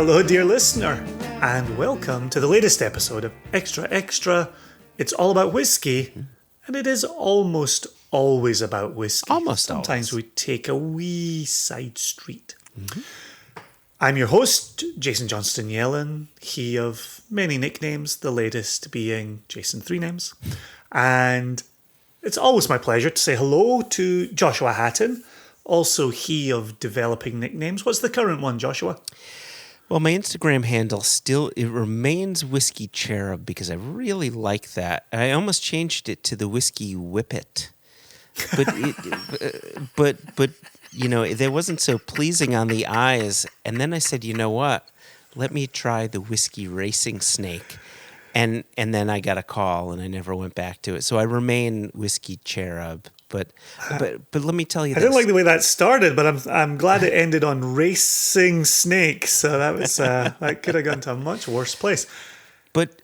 Hello, dear listener, and welcome to the latest episode of Extra Extra. It's all about whiskey, and it is almost always about whiskey. Sometimes we take a wee side street. Mm-hmm. I'm your host, Jason Johnston Yellen, he of many nicknames, the latest being Jason Three Names. And it's always my pleasure to say hello to Joshua Hatton, also he of developing nicknames. What's the current one, Joshua? Well, my Instagram handle it remains Whiskey Cherub because I really like that. I almost changed it to the Whiskey Whippet, but you know, that wasn't so pleasing on the eyes. And then I said, you know what? Let me try the Whiskey Racing Snake, and then I got a call, and I never went back to it. So I remain Whiskey Cherub. But let me tell you this. I didn't like the way that started, but I'm glad it ended on Racing Snake. So that was that could have gone to a much worse place. But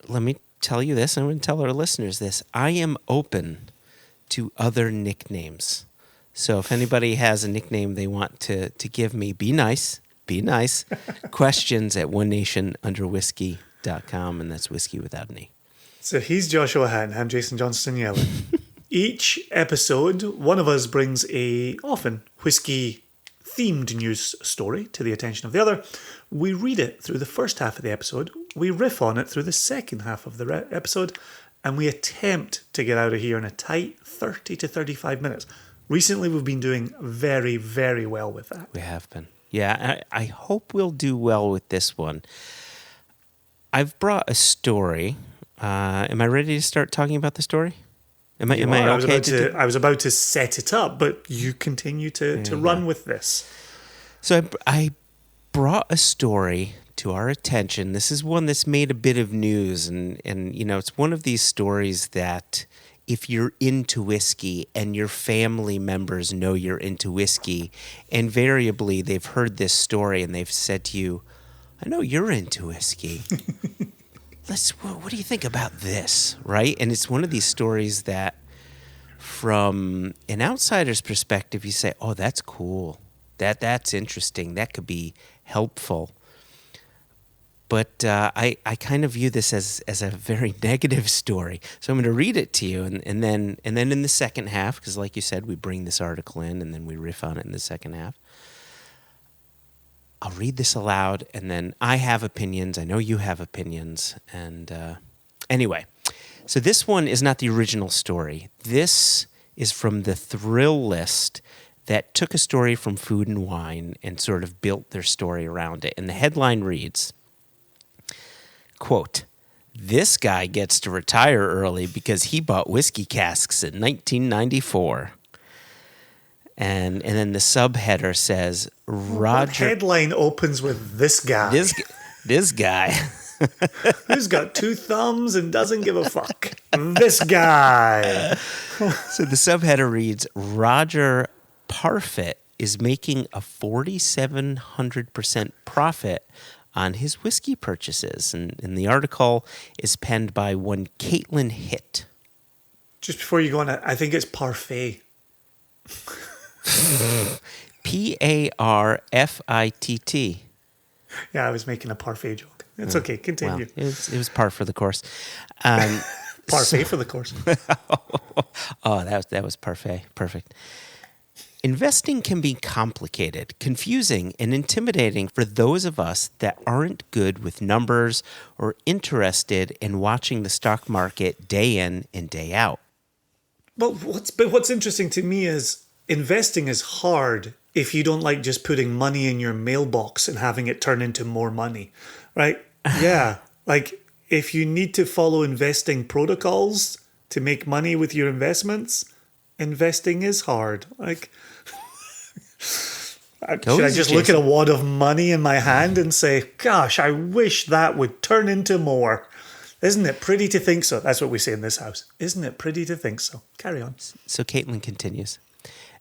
let me tell you this. I'm going to tell our listeners this. I am open to other nicknames. So if anybody has a nickname they want to give me, be nice. Questions at onenationunderwhiskey.com, and that's whiskey without an E. So he's Joshua Hatton. I'm Jason Johnston Yellen. Each episode, one of us brings a often whiskey-themed news story to the attention of the other. We read it through the first half of the episode, we riff on it through the second half of the episode, and we attempt to get out of here in a tight 30 to 35 minutes. Recently, we've been doing very, very well with that. We have been. Yeah, I hope we'll do well with this one. I've brought a story. Am I ready to start talking about the story? Am I okay? I was about to set it up, but you continue to run with this. So I brought a story to our attention. This is one that's made a bit of news, and you know, it's one of these stories that if you're into whiskey and your family members know you're into whiskey, invariably they've heard this story and they've said to you, "I know you're into whiskey. What do you think about this?" Right? And it's one of these stories that from an outsider's perspective, you say, "Oh, that's cool. That's interesting. That could be helpful." But I kind of view this as a very negative story. So I'm going to read it to you, and then in the second half, because like you said, we bring this article in and then we riff on it in the second half. I'll read this aloud, and then I have opinions. I know you have opinions. And anyway, so this one is not the original story. This is from the Thrilllist that took a story from Food and Wine and sort of built their story around it. And the headline reads, quote, "This guy gets to retire early because he bought whiskey casks in 1994. And then the subheader says, Roger... The headline opens with this guy. This guy. Who's got two thumbs and doesn't give a fuck. This guy. So the subheader reads, Roger Parfit is making a 4,700% profit on his whiskey purchases. And the article is penned by one Caitlin Hitt. Just before you go on, I think it's parfait. Parfitt. Yeah, I was making a parfait joke. It's okay. Continue. Well, it was par for the course. Parfait for the course. Oh, that was parfait. Perfect. Investing can be complicated, confusing, and intimidating for those of us that aren't good with numbers or interested in watching the stock market day in and day out. Well, what's interesting to me is investing is hard if you don't like just putting money in your mailbox and having it turn into more money, right? Yeah, like if you need to follow investing protocols to make money with your investments, investing is hard. Like, should I just look at a wad of money in my hand and say, gosh, I wish that would turn into more? Isn't it pretty to think so? That's what we say in this house. Isn't it pretty to think so? Carry on. So Caitlin continues.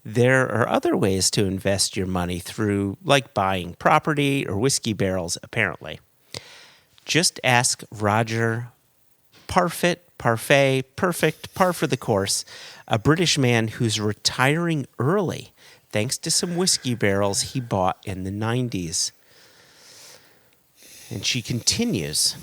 There are other ways to invest your money through, like buying property or whiskey barrels, apparently. Just ask Roger Parfit, par for the course, a British man who's retiring early thanks to some whiskey barrels he bought in the 90s. And she continues.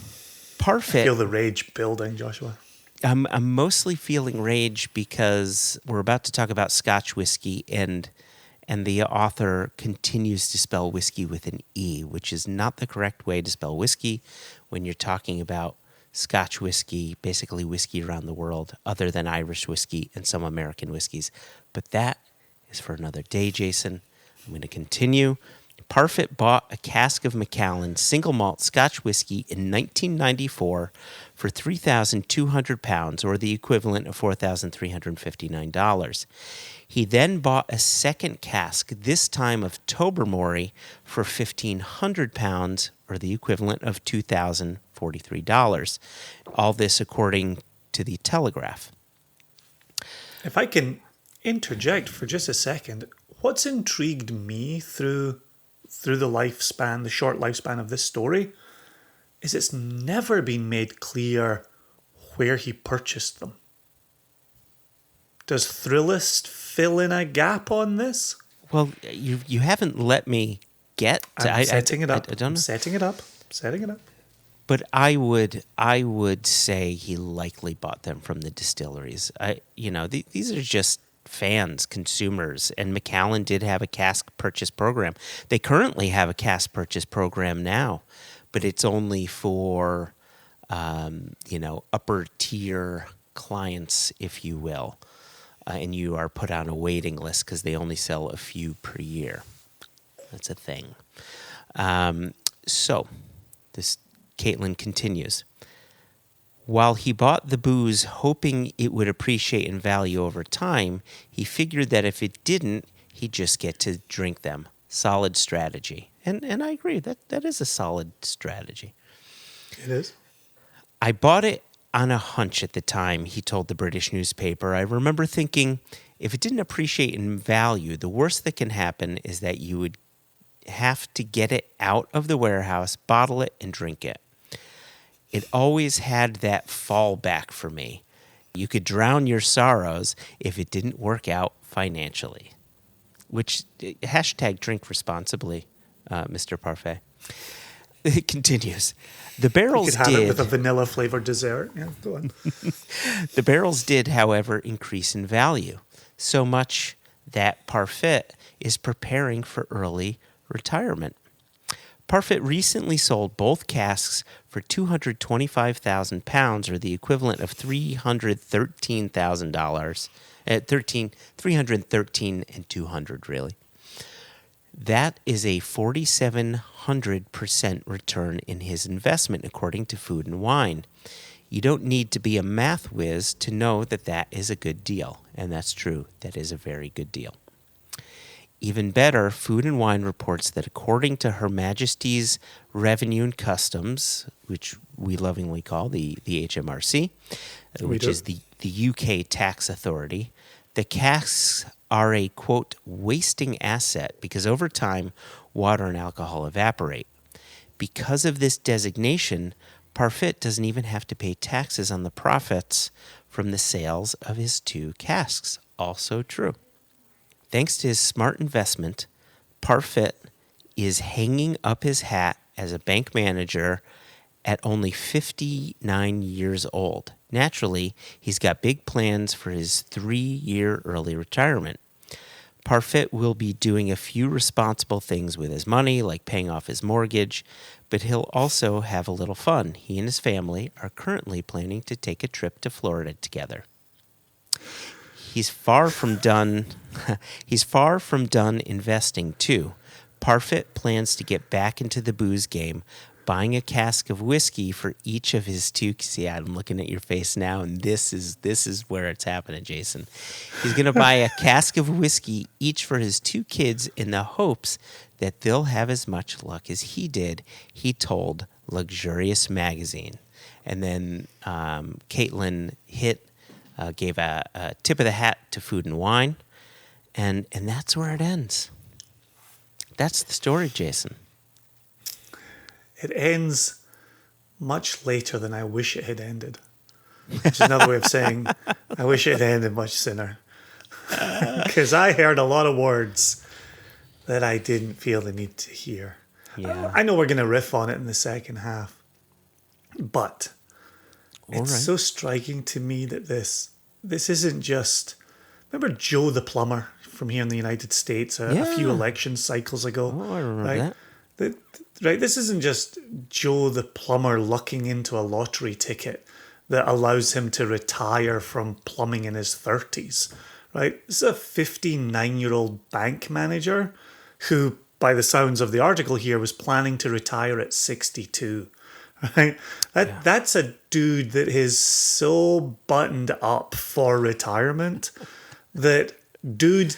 Parfit. I feel the rage building, Joshua. I'm mostly feeling rage because we're about to talk about Scotch whiskey, and the author continues to spell whiskey with an E, which is not the correct way to spell whiskey when you're talking about Scotch whiskey, basically whiskey around the world, other than Irish whiskey and some American whiskeys. But that is for another day, Jason. I'm going to continue. Parfit bought a cask of Macallan single malt Scotch whiskey in 1994 for £3,200, or the equivalent of $4,359. He then bought a second cask, this time of Tobermory, for £1,500, or the equivalent of $2,043. All this according to the Telegraph. If I can interject for just a second, what's intrigued me through the short lifespan of this story, is it's never been made clear where he purchased them. Does Thrillist fill in a gap on this? Well, you haven't let me get to... I'm setting it up. I don't know. Setting it up. But I would say he likely bought them from the distilleries. These are just fans, consumers, and Macallan did have a cask purchase program. They currently have a cask purchase program now, but it's only for upper tier clients, if you will, and you are put on a waiting list because they only sell a few per year. That's a thing. So this Caitlin continues. While he bought the booze hoping it would appreciate in value over time, he figured that if it didn't, he'd just get to drink them. Solid strategy. And I agree, that is a solid strategy. It is. I bought it on a hunch at the time, he told the British newspaper. I remember thinking, if it didn't appreciate in value, the worst that can happen is that you would have to get it out of the warehouse, bottle it, and drink it. It always had that fallback for me. You could drown your sorrows if it didn't work out financially. Which, hashtag drink responsibly, Mr. Parfait. It continues. The barrels you could have it with a vanilla flavored dessert. Yeah, go on. The barrels did, however, increase in value. So much that Parfit is preparing for early retirement. Parfit recently sold both casks for £225,000, or the equivalent of $313,000. $313 and $200, really. That is a 4,700% return in his investment, according to Food and Wine. You don't need to be a math whiz to know that that is a good deal. And that's true. That is a very good deal. Even better, Food and Wine reports that according to Her Majesty's Revenue and Customs, which we lovingly call the HMRC, which is the UK tax authority, the casks are a, quote, wasting asset because over time, water and alcohol evaporate. Because of this designation, Parfit doesn't even have to pay taxes on the profits from the sales of his two casks. Also true. Thanks to his smart investment, Parfit is hanging up his hat as a bank manager at only 59 years old. Naturally, he's got big plans for his 3-year early retirement. Parfit will be doing a few responsible things with his money, like paying off his mortgage, but he'll also have a little fun. He and his family are currently planning to take a trip to Florida together. He's far from done investing, too. Parfit plans to get back into the booze game, buying a cask of whiskey for each of his two. See, I'm looking at your face now, and this is where it's happening, Jason. He's going to buy a cask of whiskey each for his two kids in the hopes that they'll have as much luck as he did, he told Luxurious Magazine. And then Caitlin gave a tip of the hat to Food and Wine, and that's where it ends. That's the story, Jason. It ends much later than I wish it had ended. Which is another way of saying I wish it had ended much sooner. Because I heard a lot of words that I didn't feel the need to hear. Yeah. I know we're going to riff on it in the second half, but it's so striking to me that this isn't just... Remember Joe the plumber from here in the United States a few election cycles ago? Oh, I remember that. Right, this isn't just Joe the plumber lucking into a lottery ticket that allows him to retire from plumbing in his 30s, right? This is a 59-year-old bank manager who, by the sounds of the article here, was planning to retire at 62, right? That's a dude that is so buttoned up for retirement that this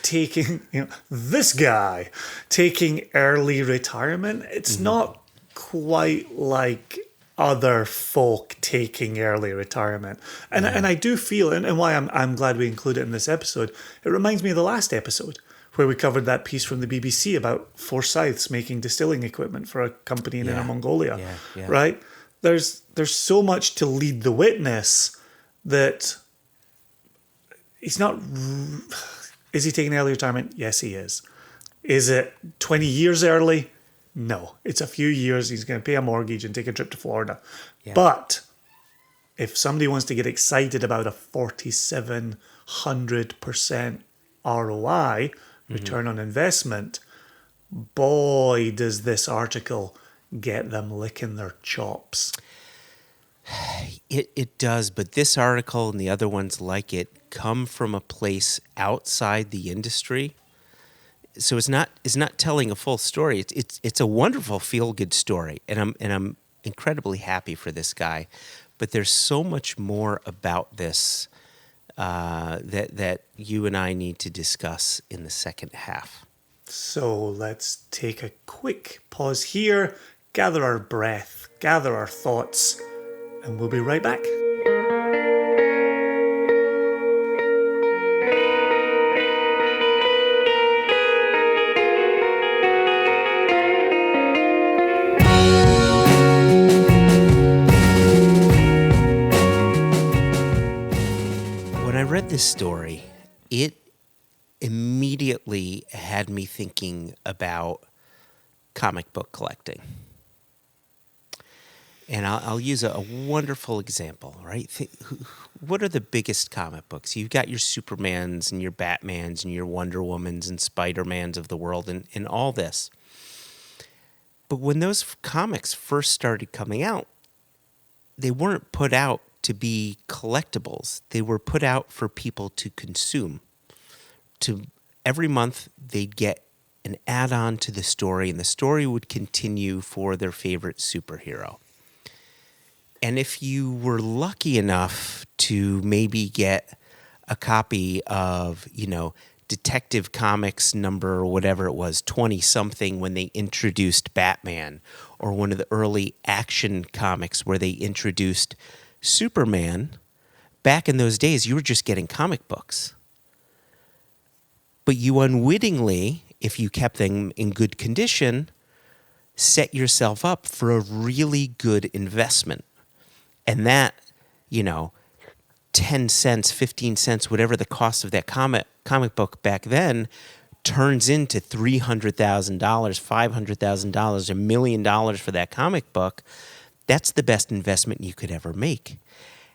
guy taking early retirement, it's not quite like other folk taking early retirement. And I do feel, and why I'm glad we include it in this episode, it reminds me of the last episode where we covered that piece from the BBC about Forsyths making distilling equipment for a company in Inner Mongolia, right? There's so much to lead the witness that he's not... Is he taking early retirement? Yes, he is. Is it 20 years early? No. It's a few years. He's going to pay a mortgage and take a trip to Florida. Yeah. But if somebody wants to get excited about a 4,700% ROI, return on investment, boy, does this article get them licking their chops. It does, but this article and the other ones like it come from a place outside the industry, so it's not telling a full story. It's a wonderful feel-good story, and I'm incredibly happy for this guy. But there's so much more about this that you and I need to discuss in the second half. So let's take a quick pause here, gather our breath, gather our thoughts, and we'll be right back. When I read this story, it immediately had me thinking about comic book collecting. And I'll use a wonderful example, right? What are the biggest comic books? You've got your Supermans and your Batmans and your Wonder Womans and Spider-Mans of the world and all this. But when those comics first started coming out, they weren't put out to be collectibles. They were put out for people to consume. Every month, they'd get an add-on to the story, and the story would continue for their favorite superhero. And if you were lucky enough to maybe get a copy of, Detective Comics number, whatever it was, 20-something, when they introduced Batman, or one of the early Action Comics where they introduced Superman, back in those days, you were just getting comic books. But you unwittingly, if you kept them in good condition, set yourself up for a really good investment. And that, 10 cents, 15 cents, whatever the cost of that comic book back then, turns into $300,000, $500,000, $1 million for that comic book. That's the best investment you could ever make.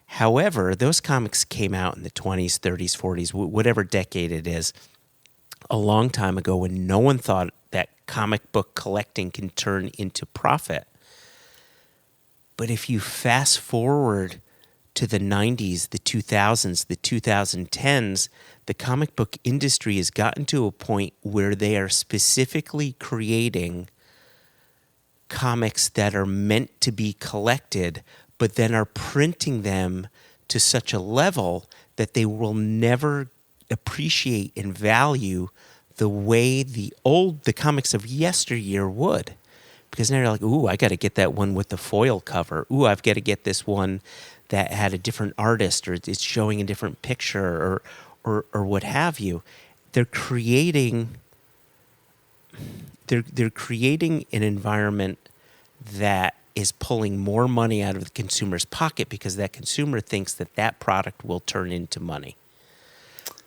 However, those comics came out in the 20s, 30s, 40s, whatever decade it is, a long time ago when no one thought that comic book collecting can turn into profit. But if you fast forward to the 90s, the 2000s, the 2010s, the comic book industry has gotten to a point where they are specifically creating comics that are meant to be collected, but then are printing them to such a level that they will never appreciate and value the way the comics of yesteryear would. Because now you're like, ooh, I got to get that one with the foil cover. Ooh, I've got to get this one that had a different artist, or it's showing a different picture, or what have you. They're creating an environment that is pulling more money out of the consumer's pocket because that consumer thinks that product will turn into money.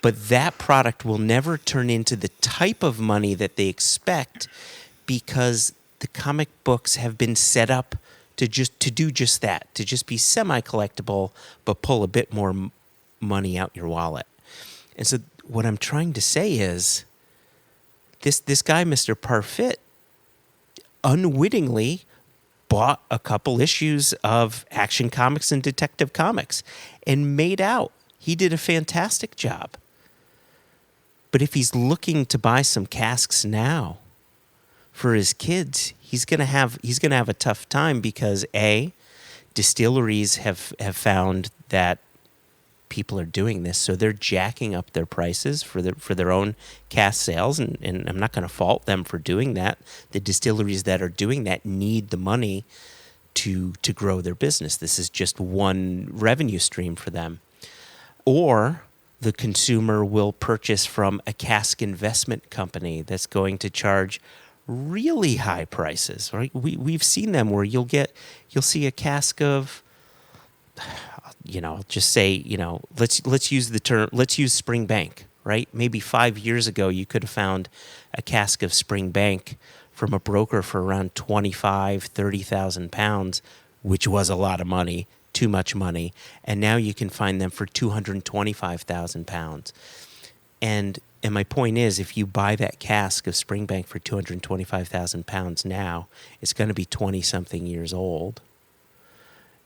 But that product will never turn into the type of money that they expect because the comic books have been set up to do just that, to just be semi-collectible, but pull a bit more money out your wallet. And so what I'm trying to say is this guy, Mr. Parfit, unwittingly bought a couple issues of Action Comics and Detective Comics and made out. He did a fantastic job. But if he's looking to buy some casks now for his kids, he's gonna have a tough time because A, distilleries have found that people are doing this, so they're jacking up their prices for their own cask sales, and I'm not going to fault them for doing that. The distilleries that are doing that need the money to grow their business. This is just one revenue stream for them. Or the consumer will purchase from a cask investment company that's going to charge really high prices, right? We've seen them where you'll see a cask of, just say, let's use Springbank, right? Maybe 5 years ago, you could have found a cask of Springbank from a broker for around 25,000, 30,000 pounds, which was a lot of money, too much money. And now you can find them for 225,000 pounds. And my point is, if you buy that cask of Springbank for 225,000 pounds now, it's going to be 20-something years old.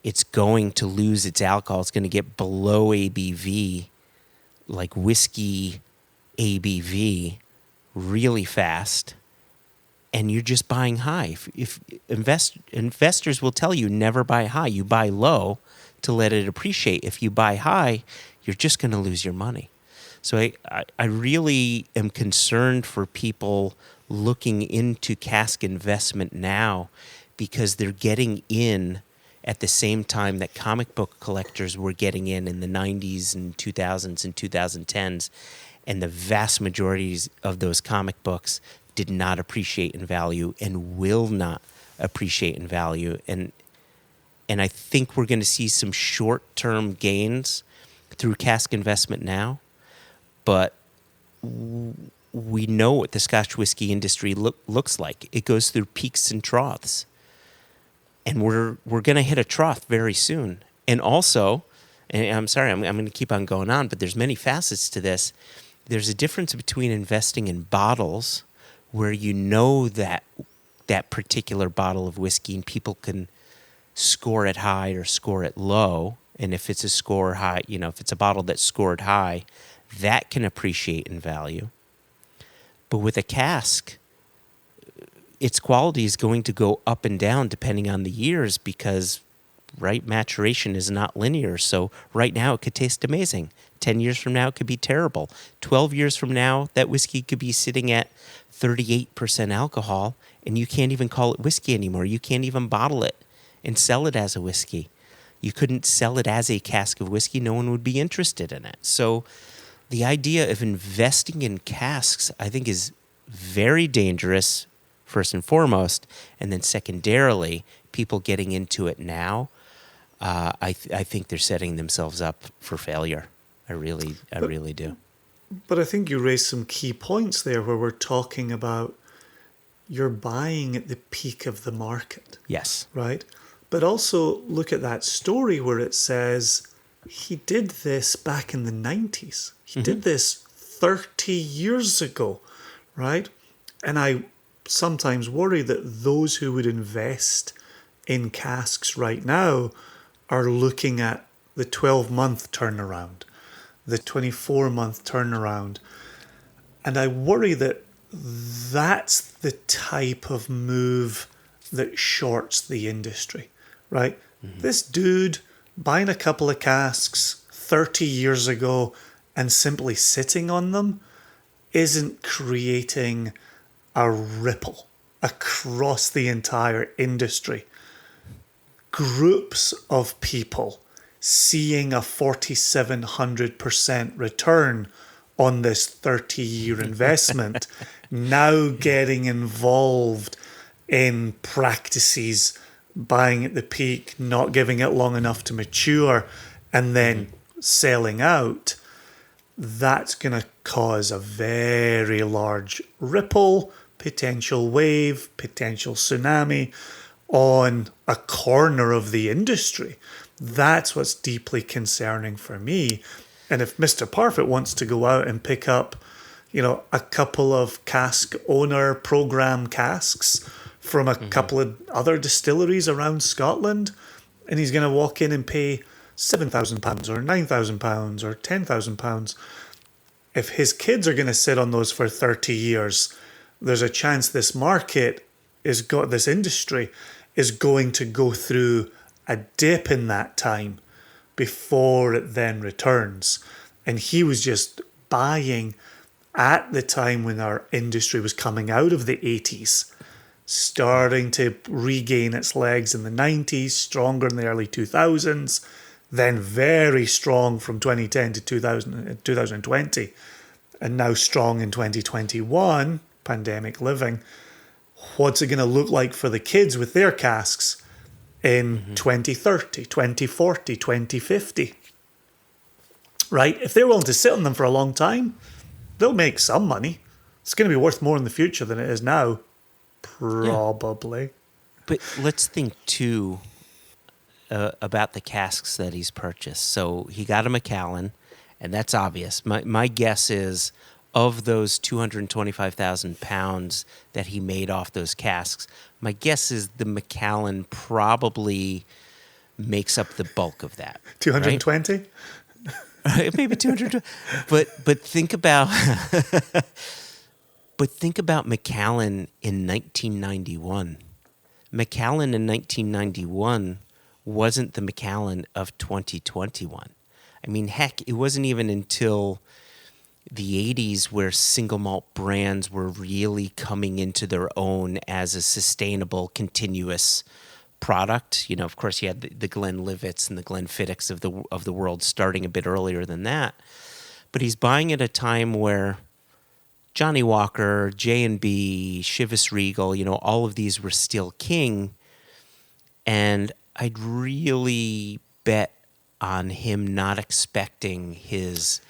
It's going to lose its alcohol. It's going to get below ABV, like whiskey ABV, really fast. And you're just buying high. If investors will tell you never buy high, you buy low to let it appreciate. If you buy high, you're just going to lose your money. So I really am concerned for people looking into cask investment now because they're getting in at the same time that comic book collectors were getting in the 90s and 2000s and 2010s, and the vast majorities of those comic books did not appreciate in value and will not appreciate in value. And I think we're going to see some short-term gains through cask investment now, but we know what the Scotch whiskey industry looks like. It goes through peaks and troughs. And we're going to hit a trough very soon. And also, and I'm sorry, I'm going to keep on going on, but there's many facets to this. There's a difference between investing in bottles where you know that particular bottle of whiskey and people can score it high or score it low. And if it's a score high, if it's a bottle that's scored high, that can appreciate in value. But with a cask, its quality is going to go up and down depending on the years because, right, maturation is not linear. So right now it could taste amazing. 10 years from now it could be terrible. 12 years from now that whiskey could be sitting at 38% alcohol and you can't even call it whiskey anymore. You can't even bottle it and sell it as a whiskey. You couldn't sell it as a cask of whiskey. No one would be interested in it. So the idea of investing in casks, I think, is very dangerous, first and foremost, and then secondarily, people getting into it now, I think they're setting themselves up for failure. I really do. But I think you raised some key points there where we're talking about you're buying at the peak of the market. Yes. Right? But also look at that story where it says he did this back in the 90s. He did this 30 years ago, right? And I sometimes worry that those who would invest in casks right now are looking at the 12-month turnaround, the 24-month turnaround. And I worry that that's the type of move that shorts the industry, right? This dude buying a couple of casks 30 years ago and simply sitting on them isn't creating a ripple across the entire industry. Groups of people seeing a 4,700% return on this 30-year investment, now getting involved in practices, buying at the peak, not giving it long enough to mature, and then selling out, that's going to cause a very large ripple, potential wave, potential tsunami on a corner of the industry. That's what's deeply concerning for me. And if Mr. Parfit wants to go out and pick up, a couple of cask owner program casks from a couple of other distilleries around Scotland, and he's going to walk in and pay £7,000 or £9,000 or £10,000, if his kids are going to sit on those for 30 years, there's a chance this this industry is going to go through a dip in that time before it then returns. And he was just buying at the time when our industry was coming out of the 80s, starting to regain its legs in the 90s, stronger in the early 2000s, then very strong from 2010 to 2020, and now strong in 2021, pandemic living. What's it going to look like for the kids with their casks in 2030, 2040, 2050? Right? If they're willing to sit on them for a long time, they'll make some money. It's going to be worth more in the future than it is now. Probably. Yeah. But let's think, too, about the casks that he's purchased. So he got a Macallan, and that's obvious. My guess is, of those 225,000 pounds that he made off those casks, my guess is the Macallan probably makes up the bulk of that. 220? Right? Maybe 220. But think about Macallan in 1991. Macallan in 1991 wasn't the Macallan of 2021. I mean, heck, it wasn't even until the 80s where single malt brands were really coming into their own as a sustainable, continuous product. Of course, you had the Glenlivets and the Glenfiddichs of the world starting a bit earlier than that. But he's buying at a time where Johnny Walker, J&B, Chivas Regal, all of these were still king. And I'd really bet on him not expecting his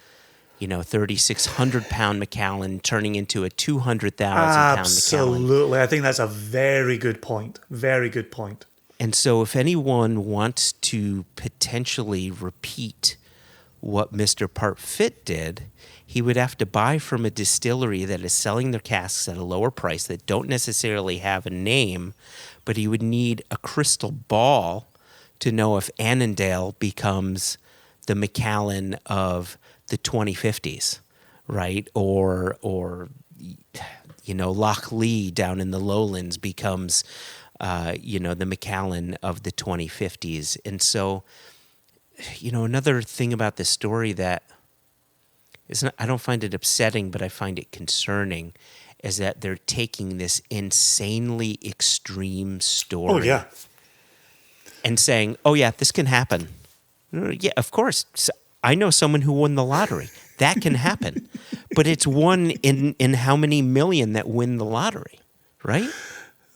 3,600-pound Macallan turning into a 200,000-pound Macallan. Absolutely. I think that's a very good point. Very good point. And so if anyone wants to potentially repeat what Mr. Parfit did, he would have to buy from a distillery that is selling their casks at a lower price that don't necessarily have a name, but he would need a crystal ball to know if Annandale becomes the Macallan of the 2050s, right? Or Loch Lee down in the lowlands becomes, the Macallan of the 2050s. And so, another thing about this story that I don't find it upsetting, but I find it concerning, is that they're taking this insanely extreme story and saying, oh, yeah, this can happen. Yeah, of course. I know someone who won the lottery. That can happen. But it's one in how many million that win the lottery, right?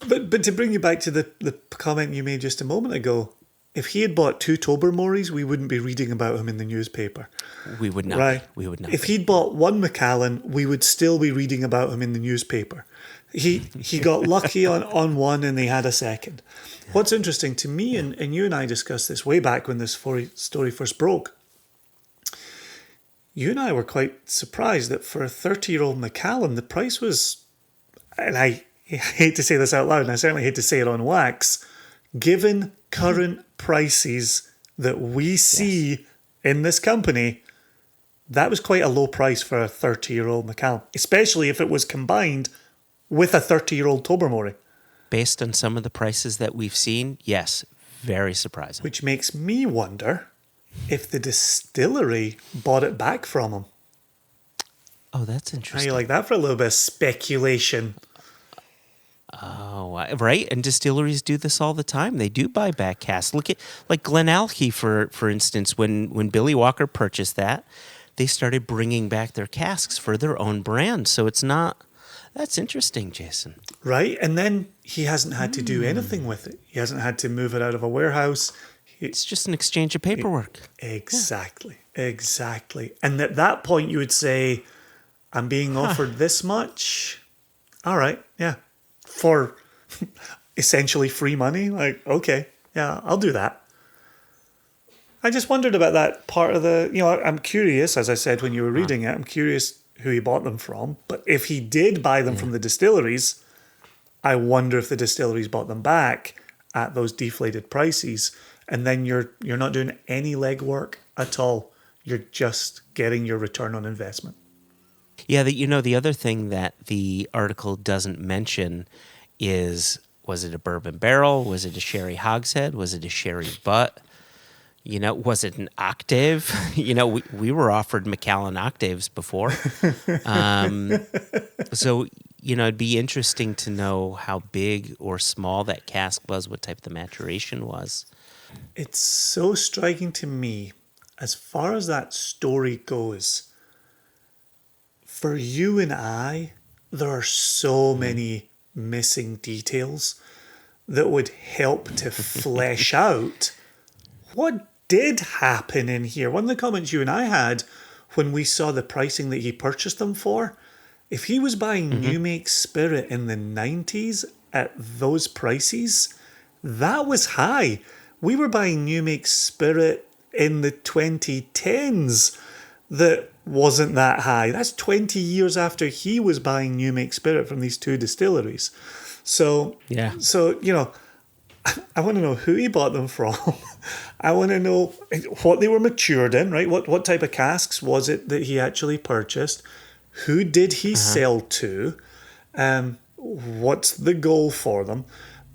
But to bring you back to the comment you made just a moment ago, if he had bought 2 Tobermorys, we wouldn't be reading about him in the newspaper. We would not. Right? We would not. If he'd bought 1 Macallan, we would still be reading about him in the newspaper. He got lucky on one and he had a second. What's interesting to me, and you and I discussed this way back when this story first broke, you and I were quite surprised that for a 30-year-old Macallan, the price was, and I hate to say this out loud, and I certainly hate to say it on wax, given current prices that we see in this company, that was quite a low price for a 30-year-old Macallan, especially if it was combined with a 30-year-old Tobermory. Based on some of the prices that we've seen, yes, very surprising. Which makes me wonder if the distillery bought it back from him. Oh, that's interesting. How you like that for a little bit of speculation? Oh, right. And distilleries do this all the time. They do buy back casks. Look at like Glenalchie, for instance, when Billy Walker purchased that, they started bringing back their casks for their own brand. So it's not. That's interesting, Jason. Right. And then he hasn't had to do anything with it. He hasn't had to move it out of a warehouse. It's just an exchange of paperwork. Exactly. And at that point, you would say, I'm being offered this much. All right, yeah. For essentially free money? Like, okay, yeah, I'll do that. I just wondered about that part of the, I'm curious, as I said when you were reading it, I'm curious who he bought them from. But if he did buy them from the distilleries, I wonder if the distilleries bought them back at those deflated prices. And then you're not doing any legwork at all. You're just getting your return on investment. Yeah, the other thing that the article doesn't mention is, was it a bourbon barrel? Was it a sherry hogshead? Was it a sherry butt? Was it an octave? We were offered Macallan octaves before. So, it'd be interesting to know how big or small that cask was, what type the maturation was. It's so striking to me, as far as that story goes. For you and I, there are so many missing details that would help to flesh out what did happen in here. One of the comments you and I had when we saw the pricing that he purchased them for, if he was buying new make spirit in the 90s at those prices, that was high. We were buying new make spirit in the 2010s that wasn't that high. That's 20 years after he was buying new make spirit from these two distilleries. So, I want to know who he bought them from. I want to know what they were matured in, right? What type of casks was it that he actually purchased? Who did he sell to? What's the goal for them?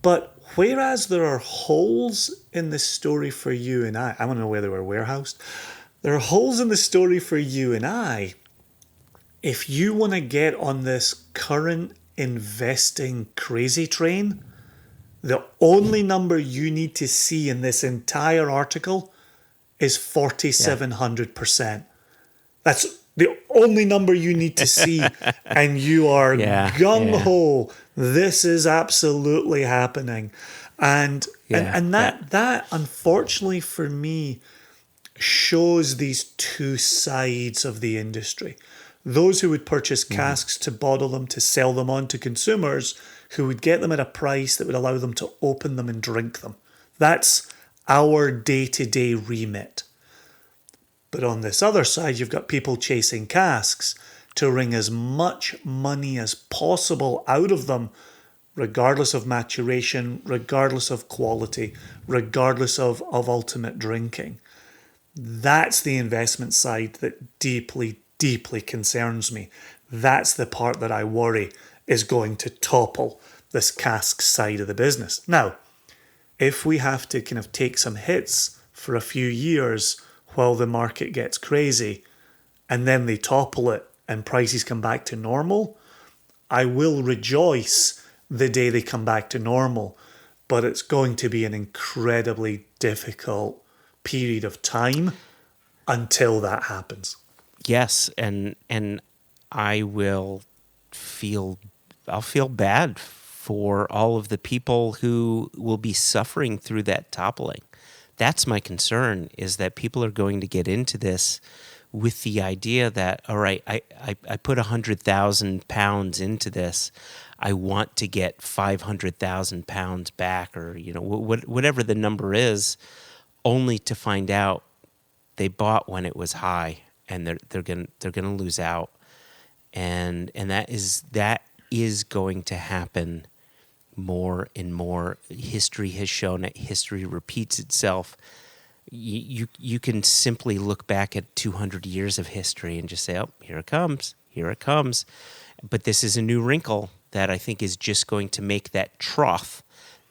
But whereas there are holes in the story for you and I want to know where they were warehoused. There are holes in the story for you and I. If you want to get on this current investing crazy train, the only number you need to see in this entire article is 4,700%. That's the only number you need to see, and you are gung-ho. This is absolutely happening. And that unfortunately for me shows these two sides of the industry. Those who would purchase casks to bottle them, to sell them on to consumers, who would get them at a price that would allow them to open them and drink them. That's our day-to-day remit. But on this other side, you've got people chasing casks to wring as much money as possible out of them, regardless of maturation, regardless of quality, regardless of ultimate drinking. That's the investment side that deeply, deeply concerns me. That's the part that I worry is going to topple this cask side of the business. Now, if we have to kind of take some hits for a few years while the market gets crazy and then they topple it and prices come back to normal, I will rejoice the day they come back to normal. But it's going to be an incredibly difficult period of time until that happens. Yes, and I'll feel bad for all of the people who will be suffering through that toppling. That's my concern, is that people are going to get into this with the idea that, all right, I put 100,000 pounds into this. I want to get 500,000 pounds back, or whatever the number is, only to find out they bought when it was high, and they're gonna lose out, and that is going to happen more and more. History has shown it. History repeats itself. You can simply look back at 200 years of history and just say, oh, here it comes. But this is a new wrinkle that I think is just going to make that trough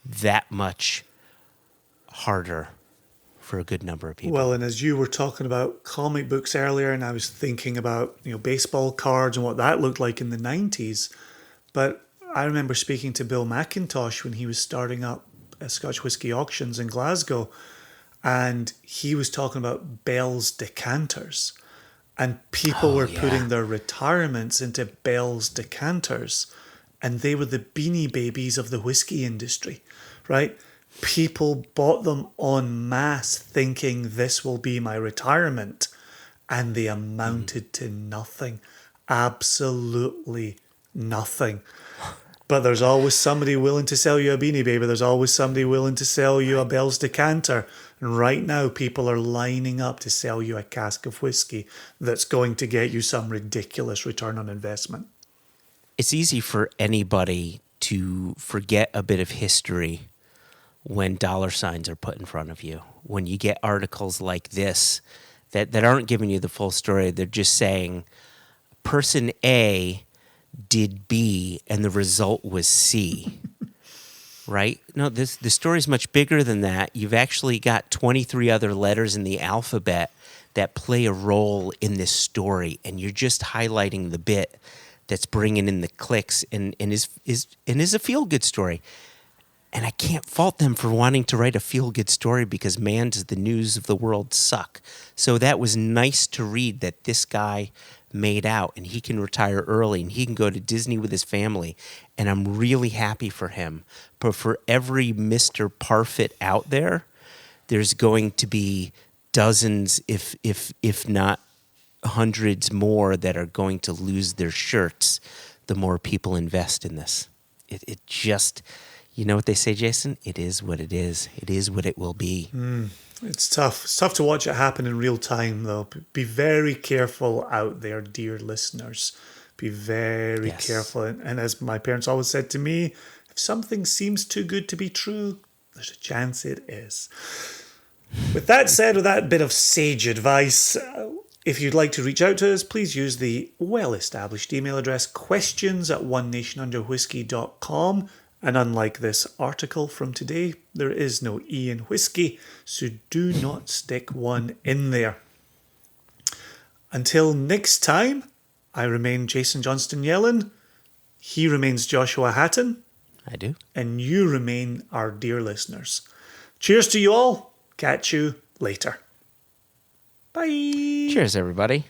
that much harder for a good number of people. Well, and as you were talking about comic books earlier, and I was thinking about baseball cards and what that looked like in the 90s, but I remember speaking to Bill McIntosh when he was starting up Scotch Whisky Auctions in Glasgow, and he was talking about Bell's decanters, and people were putting their retirements into Bell's decanters, and they were the beanie babies of the whisky industry, right? People bought them en masse thinking this will be my retirement, and they amounted to nothing. Absolutely Nothing. But there's always somebody willing to sell you a Beanie Baby. There's always somebody willing to sell you a Bell's decanter. And right now, people are lining up to sell you a cask of whiskey that's going to get you some ridiculous return on investment. It's easy for anybody to forget a bit of history when dollar signs are put in front of you. When you get articles like this that aren't giving you the full story, they're just saying person A did B and the result was C. Right? No, the story's much bigger than that. You've actually got 23 other letters in the alphabet that play a role in this story, and you're just highlighting the bit that's bringing in the clicks and is a feel-good story. And I can't fault them for wanting to write a feel-good story because, man, does the news of the world suck. So that was nice to read that this guy made out and he can retire early and he can go to Disney with his family. And I'm really happy for him. But for every Mr. Parfit out there, there's going to be dozens, if not hundreds more that are going to lose their shirts the more people invest in this. It just... You know what they say, Jason? It is what it is. It is what it will be. It's tough. It's tough to watch it happen in real time, though. Be very careful out there, dear listeners. Be very careful. And as my parents always said to me, if something seems too good to be true, there's a chance it is. With that said, with that bit of sage advice, if you'd like to reach out to us, please use the well-established email address questions@onenationunderwhiskey.com. And unlike this article from today, there is no E in whiskey, so do not stick one in there. Until next time, I remain Jason Johnston Yellen. He remains Joshua Hatton. I do. And you remain our dear listeners. Cheers to you all. Catch you later. Bye. Cheers, everybody.